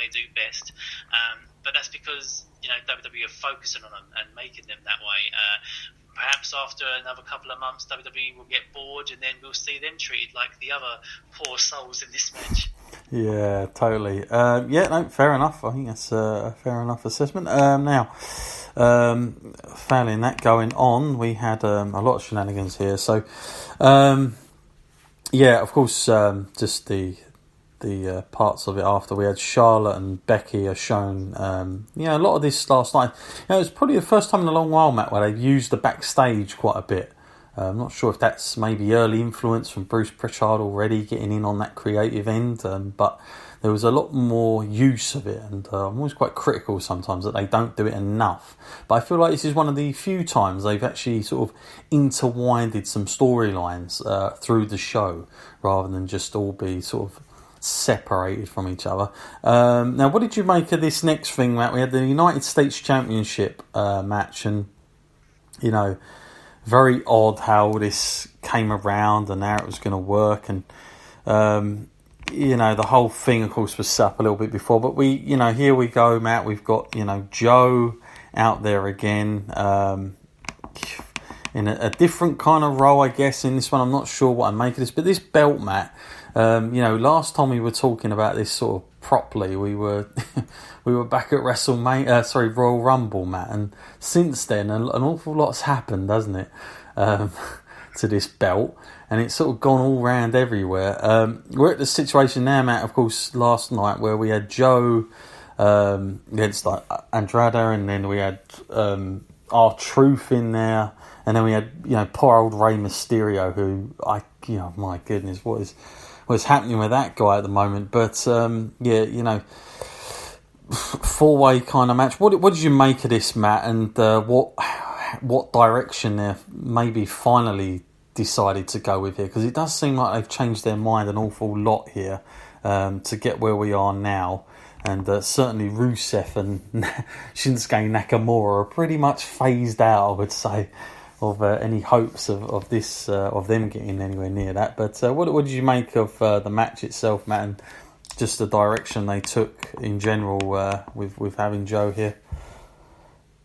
they do best. But that's because WWE are focusing on them and making them that way. Perhaps after another couple of months, WWE will get bored, and then we'll see them treated like the other poor souls in this match. Yeah, totally. No, fair enough. I think that's a fair enough assessment. Now, failing that going on, we had a lot of shenanigans here. So, of course, just the parts of it after we had Charlotte and Becky are shown. A lot of this last night. It was probably the first time in a long while, Matt, where they've used the backstage quite a bit. I'm not sure if that's maybe early influence from Bruce Pritchard already getting in on that creative end, but there was a lot more use of it, and I'm always quite critical sometimes that they don't do it enough. But I feel like this is one of the few times they've actually sort of intertwined some storylines through the show, rather than just all be sort of separated from each other. Now, what did you make of this next thing, Matt? We had the United States Championship match, and very odd how this came around and how it was going to work, and the whole thing, of course, was set up a little bit before. But we, here we go, Matt. We've got Joe out there again, in a different kind of role, I guess. In this one, I'm not sure what I make of this, but this belt, Matt. Last time we were talking about this sort of properly, we were back at WrestleMania, Royal Rumble, Matt, and since then an awful lot's happened, hasn't it, to this belt, and it's sort of gone all round everywhere. We're at the situation now, Matt, of course, last night where we had Joe against Andrade, and then we had R-Truth in there, and then we had poor old Rey Mysterio, who my goodness, what's happening with that guy at the moment. But four-way kind of match. What did you make of this, Matt? And what direction they maybe finally decided to go with here? Because it does seem like they've changed their mind an awful lot here to get where we are now. And certainly Rusev and Shinsuke Nakamura are pretty much phased out, I would say, of any hopes of this of them getting anywhere near that. But what did you make of the match itself, Matt, and just the direction they took in general with having Joe here?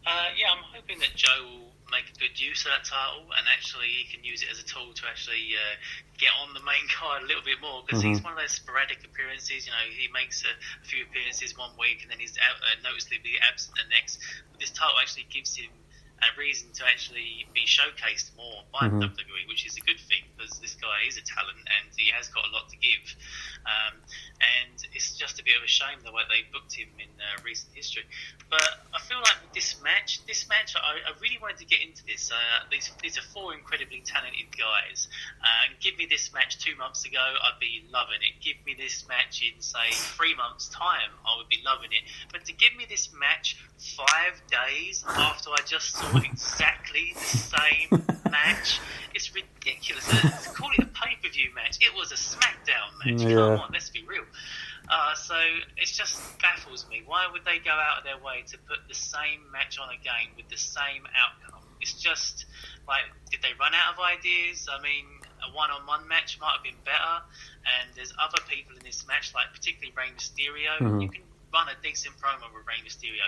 I'm hoping that Joe will make a good use of that title, and actually he can use it as a tool to actually get on the main card a little bit more, because he's one of those sporadic appearances. He makes a few appearances one week and then he's noticeably absent the next. But this title actually gives him a reason to actually be showcased more by WWE, which is a good thing, because this guy is a talent and he has got a lot to give. And it's just a bit of a shame the way they booked him in recent history. But I feel like with this match, I really wanted to get into this. These are four incredibly talented guys. Give me this match 2 months ago, I'd be loving it. Give me this match in, say, 3 months' time, I would be loving it. But to give me this match 5 days after I just saw exactly the same match, it's ridiculous. To call it a pay-per-view match, it was a SmackDown match. Yeah. Come on, let's be real. So it just baffles me. Why would they go out of their way to put the same match on again with the same outcome? It's just like, did they run out of ideas? I mean, a one-on-one match might have been better, and there's other people in this match, like particularly Rey Mysterio. You can run a decent promo with Rey Mysterio.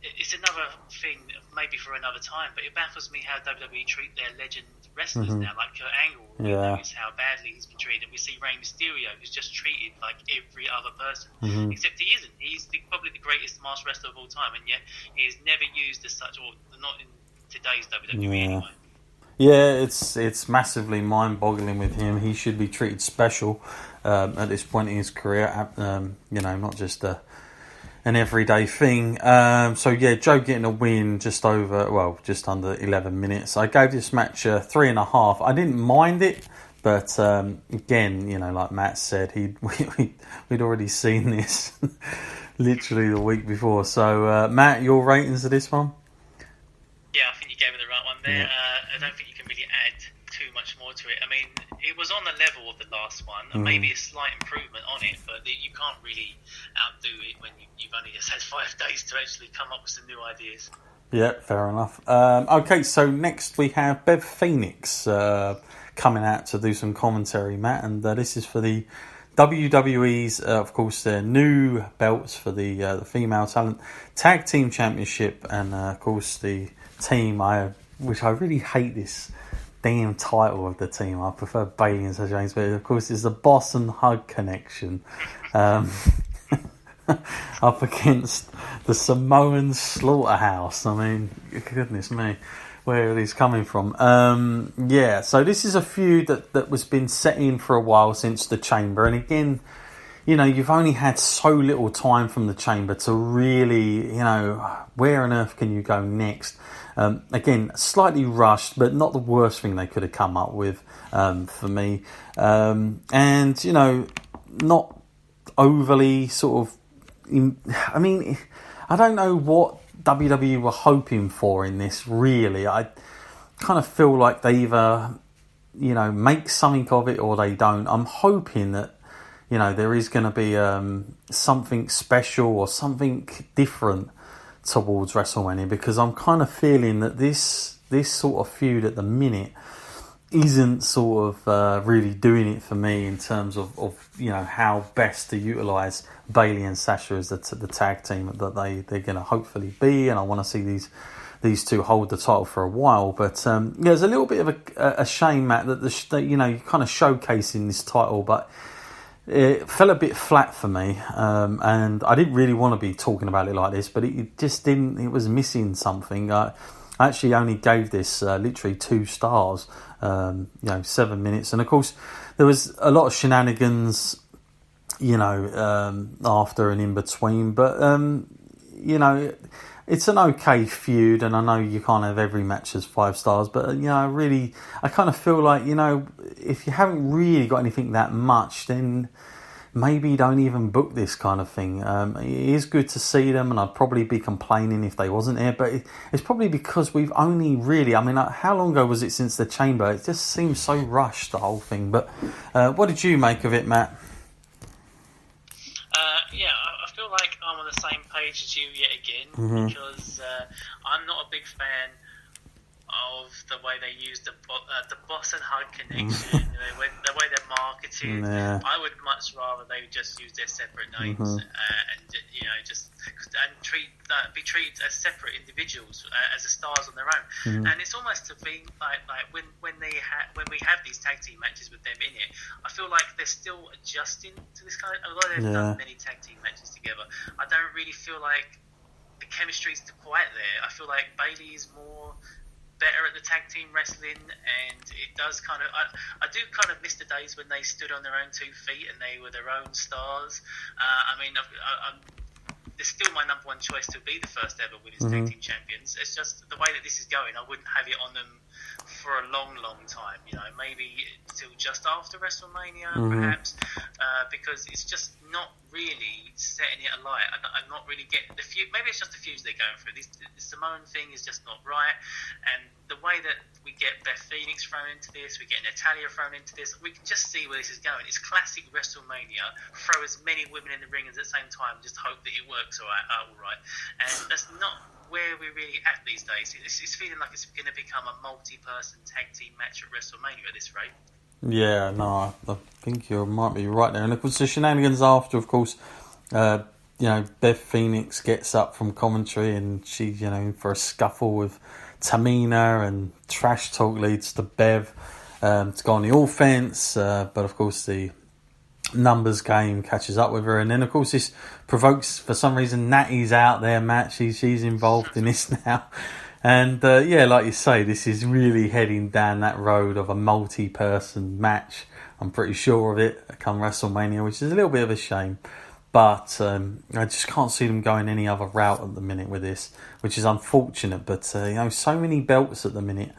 It's another thing, maybe for another time, but it baffles me how WWE treat their legend wrestlers now, like Kurt Angle. Notice how badly he's been treated. And we see Rey Mysterio, who's just treated like every other person, except he isn't. He's probably the greatest masked wrestler of all time, and yet he is never used as such, or not in today's WWE anyway. Yeah, it's massively mind-boggling with him. He should be treated special at this point in his career. Not just an everyday thing. Joe getting a win just under 11 minutes. I gave this match 3.5. I didn't mind it, but again, like Matt said, we'd already seen this literally the week before. So, Matt, your ratings of this one? Yeah, I think you gave it the right one there. I don't think you can really add too much more to it. I mean, it was on the level of the last one, and maybe a slight improvement on it, but you can't really outdo it when you've only just had 5 days to actually come up with some new ideas. Yeah, fair enough. Okay, so next we have Bev Phoenix coming out to do some commentary, Matt, and this is for the WWE's, of course, their new belts for the female talent tag team championship, and of course the team, which I really hate this damn title of the team. I prefer Bayley and Sasha Banks, but of course it's the Boss and Hug Connection. Up against the Samoan Slaughterhouse. I mean, goodness me, where are these coming from? So this is a feud that was been set in for a while since the Chamber, and again, you've only had so little time from the Chamber to really, where on earth can you go next? Again, slightly rushed, but not the worst thing they could have come up with for me, and not overly sort of. I mean, I don't know what WWE were hoping for in this, really. I kind of feel like they either, make something of it or they don't. I'm hoping that, there is going to be something special or something different towards WrestleMania, because I'm kind of feeling that this sort of feud at the minute isn't sort of really doing it for me in terms of how best to utilise Bayley and Sasha as the tag team that they're going to hopefully be, and I want to see these two hold the title for a while. But there's a little bit of a shame, Matt, that you're kind of showcasing this title, but it fell a bit flat for me, and I didn't really want to be talking about it like this, but it just didn't. It was missing something. I actually only gave this literally 2 stars. 7 minutes, and of course there was a lot of shenanigans after and in between, but it's an okay feud, and I know you can't have every match as 5 stars, but I kind of feel like if you haven't really got anything that much, then maybe don't even book this kind of thing. It is good to see them, and I'd probably be complaining if they wasn't here, but it's probably because we've only really, how long ago was it since the Chamber? It just seems so rushed, the whole thing. But what did you make of it, Matt? I feel like I'm on the same page as you yet again, because I'm not a big fan of the way they use the Boss and Hug Connection, the way they're marketed. Yeah. I would much rather they just use their separate names and be treated as separate individuals, as the stars on their own. And it's almost to be like when we have these tag team matches with them in it, I feel like they're still adjusting to this kind of. Although they've done many tag team matches together, I don't really feel like the chemistry's quite there. I feel like Bayley is more better at the tag team wrestling, and it does kind of I do kind of miss the days when they stood on their own 2 feet and they were their own stars. They're still my number one choice to be the first ever women's tag team champions. It's just the way that this is going, I wouldn't have it on them for a long time, maybe till just after WrestleMania, perhaps, because it's just not really setting it alight. I'm not really getting the feud. Maybe it's just the feuds they're going through. The Samoan thing is just not right, and the way that we get Beth Phoenix thrown into this, we get Natalya thrown into this, we can just see where this is going. It's classic WrestleMania. Throw as many women in the ring at the same time, just hope that it works all right. And that's not where we're really at these days. It's feeling like it's going to become a multi-person tag team match at WrestleMania at this rate. Yeah, no, I think you might be right there. And of course, the shenanigans after, of course, Beth Phoenix gets up from commentary and she, for a scuffle with Tamina, and trash talk leads to Bev to go on the offense. But of course, the numbers game catches up with her, and then of course this provokes, for some reason, Natty's out there, Matt. She's involved in this now, and like you say, this is really heading down that road of a multi-person match. I'm pretty sure of it come WrestleMania, which is a little bit of a shame, but I just can't see them going any other route at the minute with this, which is unfortunate. But so many belts at the minute,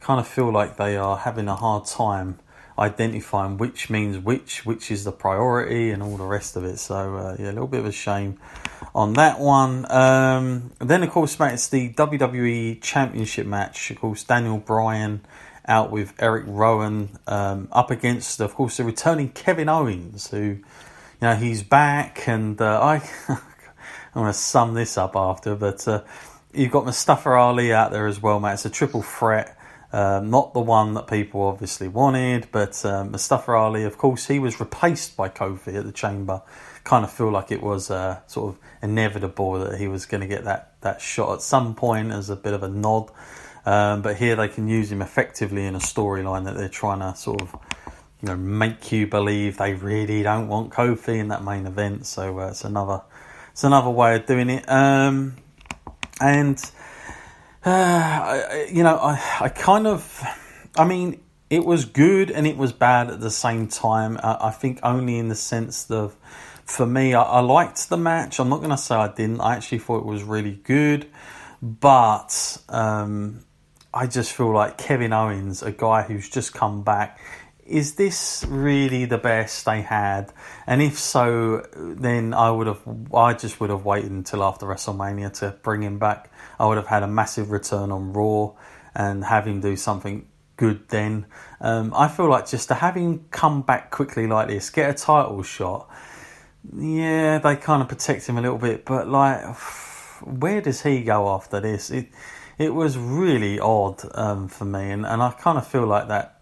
kind of feel like they are having a hard time identifying which means which is the priority and all the rest of it. So a little bit of a shame on that one. Then of course, Matt, it's the WWE Championship match. Of course, Daniel Bryan out with Eric Rowan up against, of course, the returning Kevin Owens, who he's back, and I'm going to sum this up after, but you've got Mustafa Ali out there as well, Matt. It's a triple threat. Not the one that people obviously wanted, but Mustafa Ali, of course, he was replaced by Kofi at the Chamber. Kind of feel like it was sort of inevitable that he was going to get that shot at some point as a bit of a nod. But here they can use him effectively in a storyline that they're trying to sort of, make you believe they really don't want Kofi in that main event. So it's another way of doing it. It was good and it was bad at the same time. I think only in the sense of, for me, I liked the match. I'm not going to say I didn't. I actually thought it was really good. But I just feel like Kevin Owens, a guy who's just come back, is this really the best they had? And if so, then I just would have waited until after WrestleMania to bring him back. I would have had a massive return on Raw and have him do something good then. I feel like just to have him come back quickly like this, get a title shot, yeah, they kind of protect him a little bit, but like, where does he go after this? It was really odd for me, and I kind of feel like that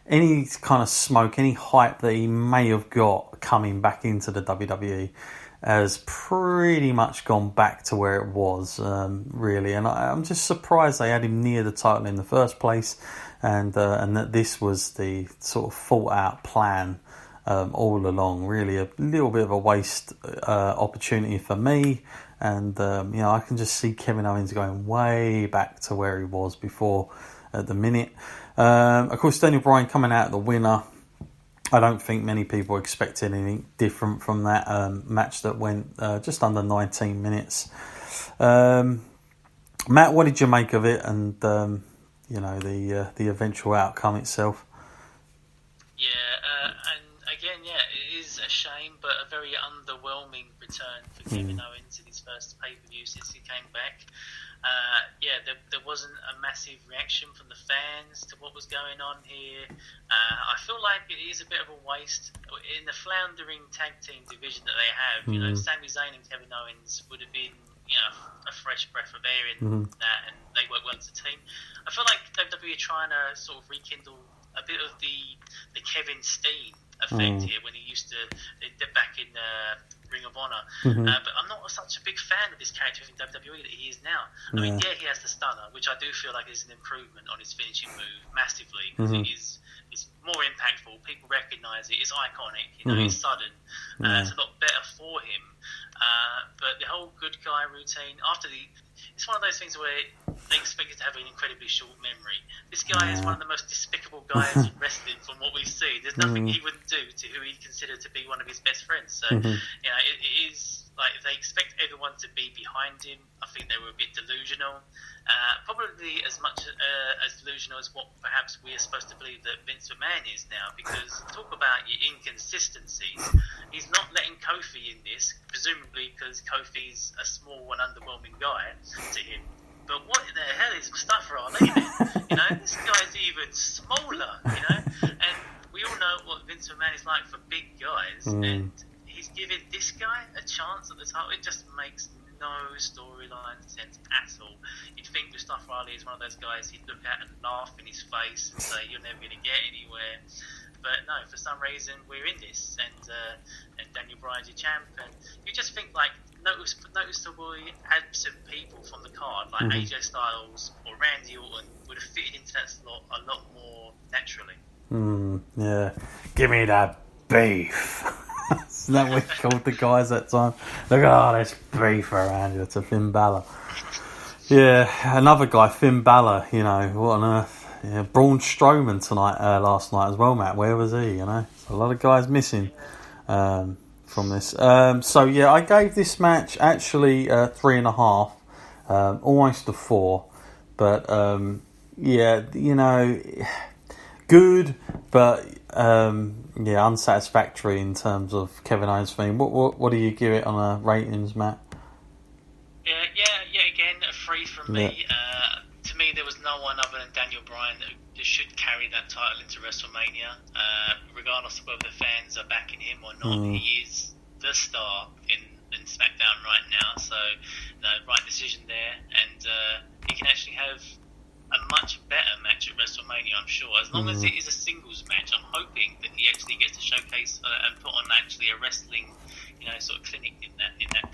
any kind of smoke, any hype that he may have got coming back into the WWE has pretty much gone back to where it was, really. And I'm just surprised they had him near the title in the first place, and that this was the sort of thought out plan all along. Really, a little bit of a waste opportunity for me. And I can just see Kevin Owens going way back to where he was before at the minute. Of course, Daniel Bryan coming out the winner. I don't think many people expected anything different from that match that went just under 19 minutes. Matt, what did you make of it, and the eventual outcome itself? Yeah, and again, it is a shame, but a very underwhelming return for Kevin Owens in his first pay-per-view since he came back. There wasn't a massive reaction from the fans to what was going on here. I feel like it is a bit of a waste in the floundering tag team division that they have. Sami Zayn and Kevin Owens would have been, a fresh breath of air in that, and they work well as a team. I feel like WWE are trying to sort of rekindle a bit of the Kevin Steen effect here when he used to back in Ring of Honor. But I'm not such a big fan of this character in WWE that he is now. I mean, he has the stunner, which I do feel like is an improvement on his finishing move massively, because it's more impactful. People recognise it. It's iconic. It's sudden. It's a lot better for him. But the whole good guy routine it's one of those things where they expect you to have an incredibly short memory. This guy is one of the most despicable guys in wrestling from what we see. There's nothing he wouldn't do to who he considered to be one of his best friends. So, it is like they expect everyone to be behind him. I think they were a bit delusional. Probably as much as delusional as what perhaps we are supposed to believe that Vince McMahon is now, because talk about your inconsistencies. He's not letting Kofi in this, presumably because Kofi's a small and underwhelming guy to him. But what the hell is Mustafa Ali then? This guy's even smaller, and we all know what Vince McMahon is like for big guys, and he's giving this guy a chance at the title. It just makes no storyline sense at all. You'd think Mustafa Ali is one of those guys he'd look at and laugh in his face and say, you're never going to get anywhere. But no, for some reason we're in this, and Daniel Bryan's your champ, and you just think like noticeably absent people from the card, like AJ Styles or Randy Orton, would have fitted into that slot a lot more naturally. Yeah, give me that beef. Isn't that what he called the guys that time? Look at all this beef around you. It's a Finn Balor. Yeah, another guy, Finn Balor. What on earth? Yeah, Braun Strowman last night as well, Matt. Where was he? A lot of guys missing from this. I gave this match actually 3.5, almost a 4. But good, but unsatisfactory in terms of Kevin Owens' thing. What do you give it on a ratings, Matt? Again, a 3 from me. To me, there was no one other than Daniel Bryan that should carry that title into WrestleMania, regardless of whether the fans are backing him or not. He is the star in SmackDown right now, so right decision there, and he can actually have a much better match at WrestleMania, I'm sure. As long as it is a singles match, I'm hoping that he actually gets to showcase and put on actually a wrestling, sort of clinic in that